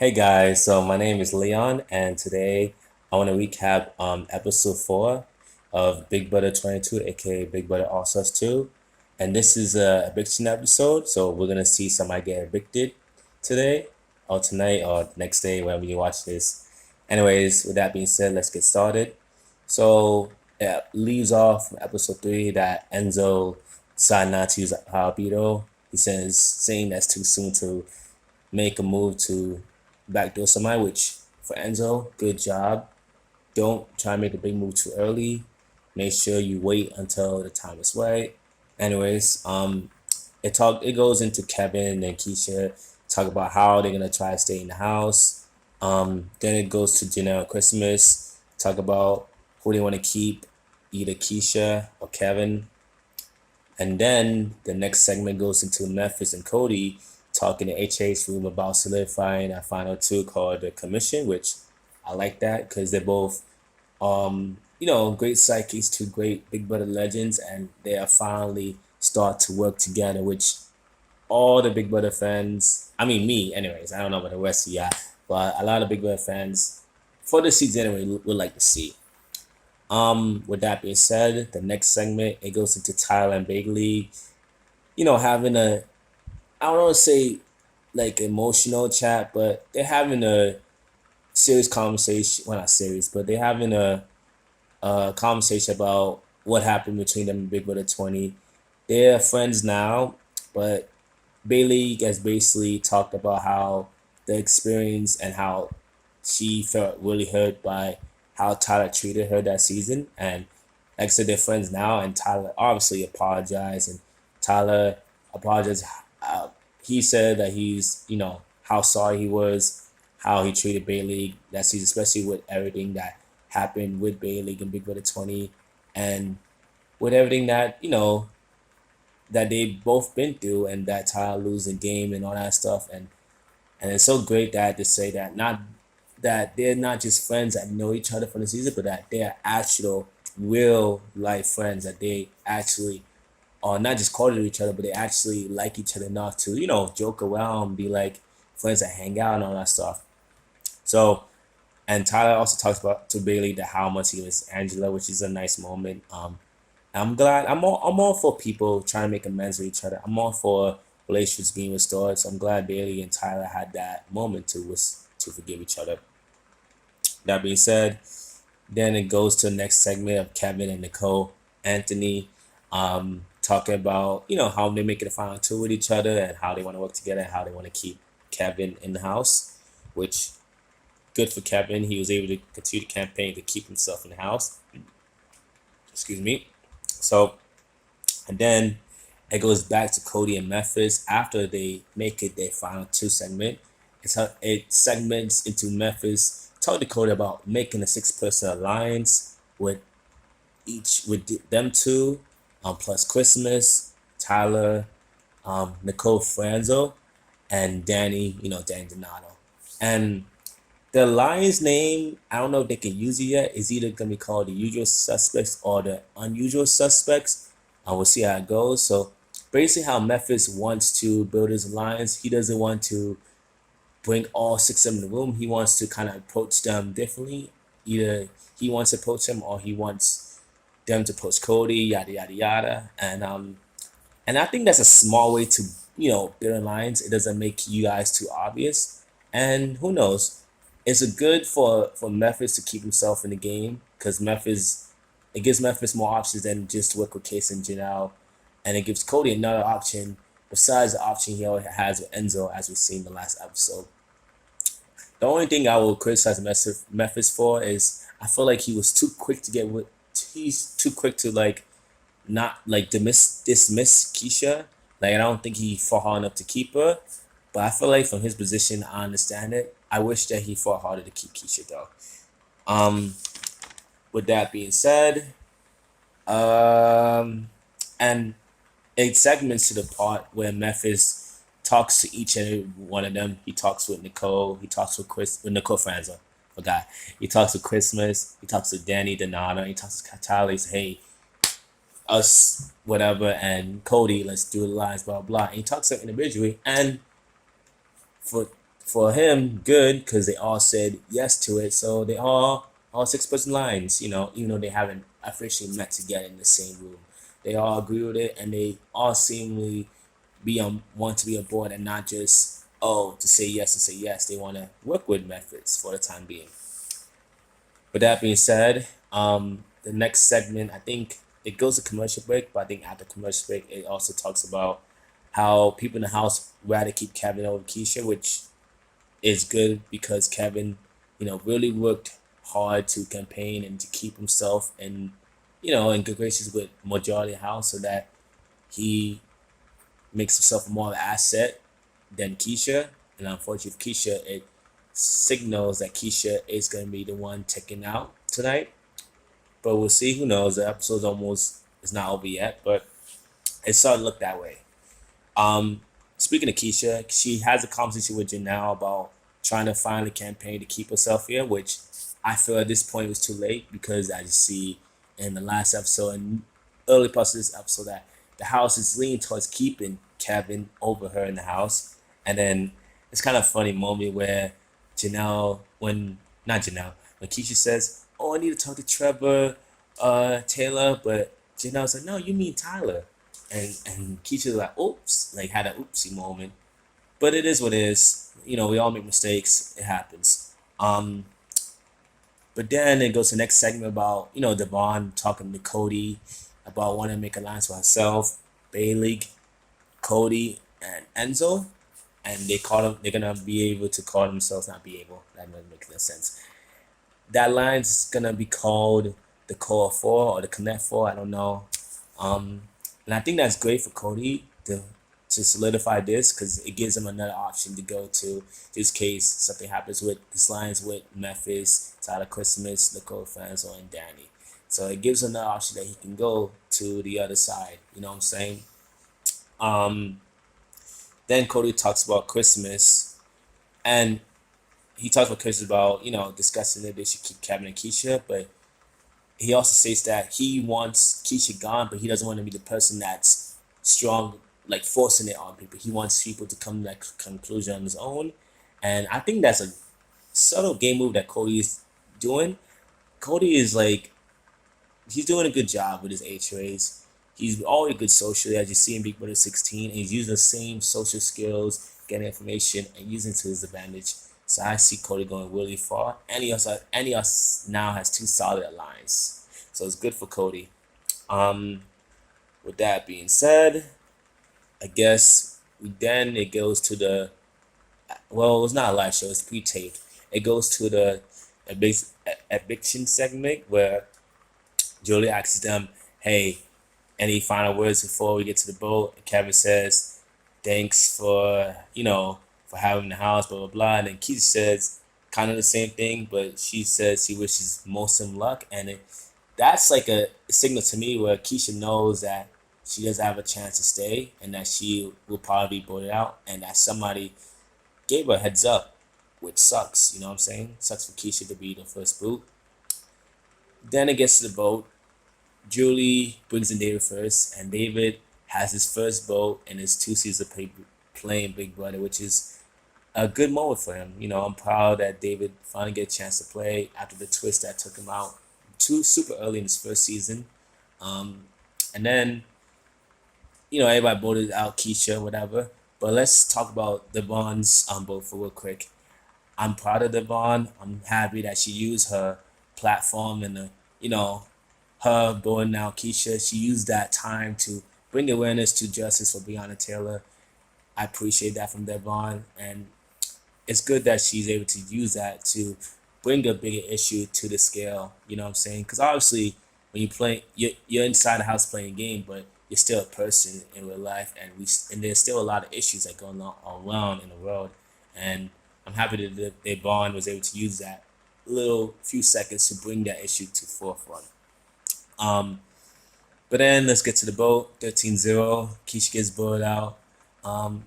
Hey guys, so my name is Leon, and today I want to recap episode 4 of Big Brother 22, aka Big Brother All Stars 2. And this is a eviction episode, so we're gonna see somebody get evicted today, or tonight, or next day, whenever you watch this. Anyways, with that being said, let's get started. So it leaves off from episode 3 that Enzo decided not to use Albedo. He says, saying that's too soon to make a move to backdoor somebody, which for Enzo, good job. Don't try to make a big move too early. Make sure you wait until the time is right. Anyways, it goes into Kevin and Keisha talk about how they're gonna try to stay in the house. Then it goes to Janelle Christmas, talk about who they want to keep, either Keisha or Kevin. And then the next segment goes into Memphis and Cody talking to HA's room about solidifying a final two called the Commission, which I like that because they're both, great psychics, two great Big Brother legends, and they are finally start to work together, which all the Big Brother fans, I mean me, anyways, I don't know about the rest of y'all, but a lot of Big Brother fans, for the season anyway, would like to see. With that being said, the next segment it goes into Tyler and Bailey, having a I don't want to say like emotional chat, but they're having a serious conversation. Well, not serious, but they're having a conversation about what happened between them and Big Brother 20. They're friends now, but Bailey has basically talked about how the experience and how she felt really hurt by how Tyler treated her that season. And like I said, they're friends now, and Tyler obviously apologized, and Tyler apologized. Uh, he said that how sorry he was, how he treated Bailey that season, especially with everything that happened with Bailey and Big Brother 20, and with everything that that they've both been through, and that Tyler losing game and all that stuff, and it's so great that to say that not that they're not just friends that know each other from the season, but that they're actual real life friends that they actually are not just call to each other, but they actually like each other enough to joke around, be like friends that hang out and all that stuff. So and Tyler also talks about to Bailey that how much he misses Angela, which is a nice moment. I'm glad. I'm all for people trying to make amends with each other. I'm all for relationships being restored. So I'm glad Bailey and Tyler had that moment to forgive each other. That being said, then it goes to the next segment of Kevin and Nicole Anthony, talking about how they make it a final two with each other and how they want to work together and how they want to keep Kevin in the house, which good for Kevin. He was able to continue the campaign to keep himself in the house. Excuse me. So and then it goes back to Cody and Memphis after they make it their final two segment. It segments into Memphis talk to Cody about making a six-person alliance with them two, plus Christmas, Tyler, Nicole Franzo, and Danny, Danny Donato. And the Lions name, I don't know if they can use it yet. It's either gonna be called the Usual Suspects or the Unusual Suspects. We'll see how it goes. So basically, how Memphis wants to build his alliance, he doesn't want to bring all six of them in the room. He wants to kind of approach them differently. Either he wants to approach them or he wants them to approach Cody, yada yada yada. And I think that's a small way to build an alliance. It doesn't make you guys too obvious. And who knows? It's a good for Memphis to keep himself in the game because Memphis it gives Memphis more options than just to work with Case and Janelle, and it gives Cody another option besides the option he already has with Enzo, as we've seen in the last episode. The only thing I will criticize Memphis for is I feel like he was too quick to get with. He's too quick to not like dismiss Keisha. Like I don't think he fought hard enough to keep her. But I feel like from his position, I understand it. I wish that he fought harder to keep Keisha though. Um, with that being said, um, and it segments to the part where Memphis talks to each and every one of them. He talks with Nicole. He talks with Nicole Franza. Forgot. He talks with Christmas. He talks to Danny Donato. He talks to Katali. He says, hey, us, whatever, and Cody, let's do the lines, blah, blah. And he talks to them individually. And for for him, good, because they all said yes to it. So they all 6 person lines, even though they haven't officially met together in the same room, they all agree with it, and they all seemingly want to be aboard and not just to say yes and say yes. They want to work with Memphis for the time being. With that being said, the next segment, I think it goes to commercial break, but I think after commercial break, it also talks about how people in the house rather keep Kevin over Keisha, which is good because Kevin, really worked hard to campaign and to keep himself in good graces with majority of the house so that he makes himself more of an asset than Keisha. And unfortunately for Keisha, it signals that Keisha is going to be the one taken out tonight. But we'll see. Who knows? The episode's almost is not over yet, but it started to look that way. Um, Speaking of Keisha, she has a conversation with Janelle about trying to find a campaign to keep herself here, which I feel at this point it was too late because as you see in the last episode and early parts of this episode that the house is leaning towards keeping Kevin over her in the house. And then it's kind of a funny moment where Janelle, when not Janelle, when Keisha says, "Oh, I need to talk to Trevor, Taylor," but Janelle's like, "No, you mean Tyler." And Keisha's like, "Oops," like had an oopsie moment. But it is what it is. We all make mistakes. It happens. But then it goes to the next segment about, Devon talking to Cody about wanting to make alliance with herself, Bailey, Cody, and Enzo. And they're gonna be able to call themselves, not be able, that doesn't make no sense. That line's gonna be called the Core 4 or the Connect 4, I don't know. And I think that's great for Cody to solidify this because it gives him another option to go to just in case something happens with this lines with Memphis, Tyler Christmas, Nicole Fanzo, and Danny. So it gives him another option that he can go to the other side. You know what I'm saying? Um, then Cody talks about Christmas, and he talks about Christmas about discussing that they should keep Kevin and Keisha, but he also says that he wants Keisha gone, but he doesn't want to be the person that's strong, like forcing it on people. He wants people to come to that conclusion on his own. And I think that's a subtle game move that Cody is doing. Cody is like, he's doing a good job with his HOAs. He's always good socially, as you see in Big Brother 16, and he's using the same social skills, getting information, and using it to his advantage. So I see Cody going really far, and he also now has 2 solid allies. So it's good for Cody. Um, with that being said, I guess then it goes to the it's not a live show, it's pre-taped. It goes to the eviction segment where Julie asks them, "Hey, any final words before we get to the boat?" And Kevin says, "Thanks for having the house, blah blah blah." And then Keith says kind of the same thing, but she says she wishes most of luck, and that's like a signal to me where Keisha knows that she doesn't have a chance to stay, and that she will probably be voted out, and that somebody gave her a heads up, which sucks. You know what I'm saying? Sucks for Keisha to be the first boot. Then it gets to the boat. Julie brings in David first, and David has his first vote in his 2 seasons of playing Big Brother, which is a good moment for him. I'm proud that David finally get a chance to play after the twist that took him out too super early in his first season. And then, everybody voted out Keisha, whatever. But let's talk about Devon's vote for real quick. I'm proud of Devon. I'm happy that she used her platform and her voting out Keisha. She used that time to bring awareness to justice for Breonna Taylor. I appreciate that from Devon, and it's good that she's able to use that to bring a bigger issue to the scale. You know what I'm saying? Because obviously, when you play, you're inside the house playing a game, but you're still a person in real life, and there's still a lot of issues that go on around in the world. And I'm happy that Devon was able to use that little few seconds to bring that issue to forefront. Um, but then let's get to the boat. 13-0. Keisha gets boiled out.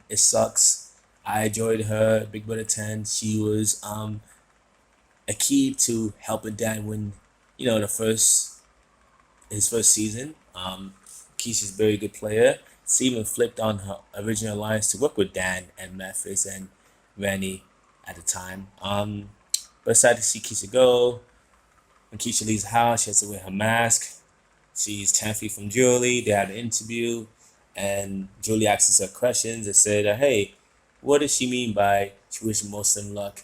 It sucks. I enjoyed her Big Brother 10. She was a key to helping Dan win, the his first season. Keisha's a very good player. She even flipped on her original alliance to work with Dan and Memphis and Randy. at the time. But sad to see Keisha go. When Keisha leaves the house, she has to wear her mask. She's 10 feet from Julie. They had an interview, and Julie asks her questions and said, hey, what does she mean by she wishes Muslim luck?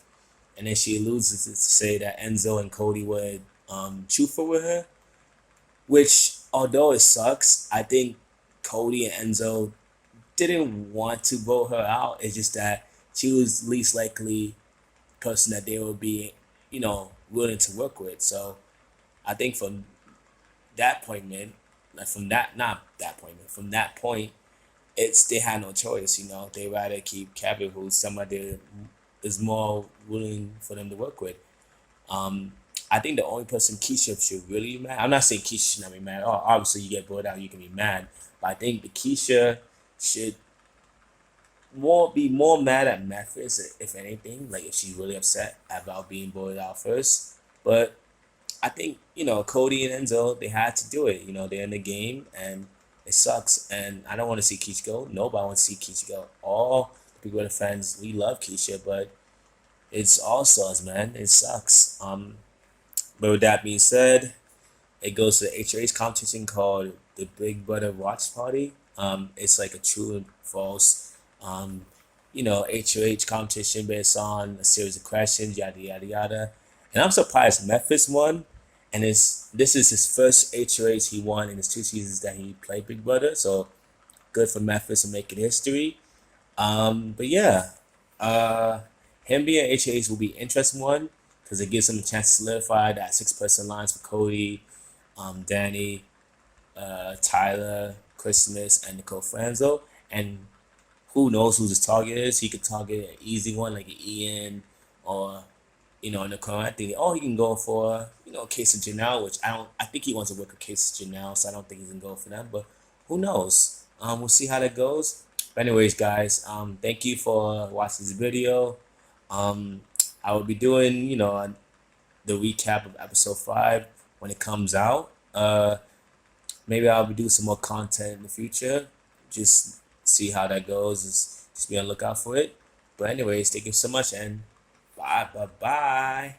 And then she alludes to say that Enzo and Cody would truthful with her, which, although it sucks, I think Cody and Enzo didn't want to vote her out. It's just that she was least likely person that they would be, willing to work with. So I think from that point, man, like from that, not that point, man, from that point, it's they had no choice. They rather keep Kevin, who's somebody that is more willing for them to work with. Um, I think the only person Keisha should really be mad. I'm not saying Keisha should not be mad. Oh, obviously you get brought out, you can be mad. But I think the Keisha should more mad at Memphis if anything. Like if she's really upset about being brought out first. But I think Cody and Enzo they had to do it. They're in the game and it sucks. And I don't want to see Keisha go. Nobody wants to see Keisha go. All the people, the fans, we love Keisha, but it's all stars, man. It sucks. But with that being said, it goes to the HOH competition called the Big Brother Watch Party. It's like a true and false, HOH competition based on a series of questions, yada yada yada. And I'm surprised Memphis won, and this is his first HOH he won in his 2 seasons that he played Big Brother. So good for Memphis for making history. But yeah, uh, him being HOH will be an interesting one because it gives him a chance to solidify that 6 person lines for Cody, Danny, Tyler, Christmas, and Nicole Franzo. And who knows who his target is? He could target an easy one like an Ian or Nicole. I think he can go for Case of Janelle, which I don't. I think he wants to work with Case of Janelle, so I don't think he's gonna go for them. But who knows? We'll see how that goes. But anyways, guys, thank you for watching this video. Um, I will be doing the recap of episode 5 when it comes out. Maybe I'll be doing some more content in the future. Just see how that goes. Just be on the lookout for it. But anyways, thank you so much and bye.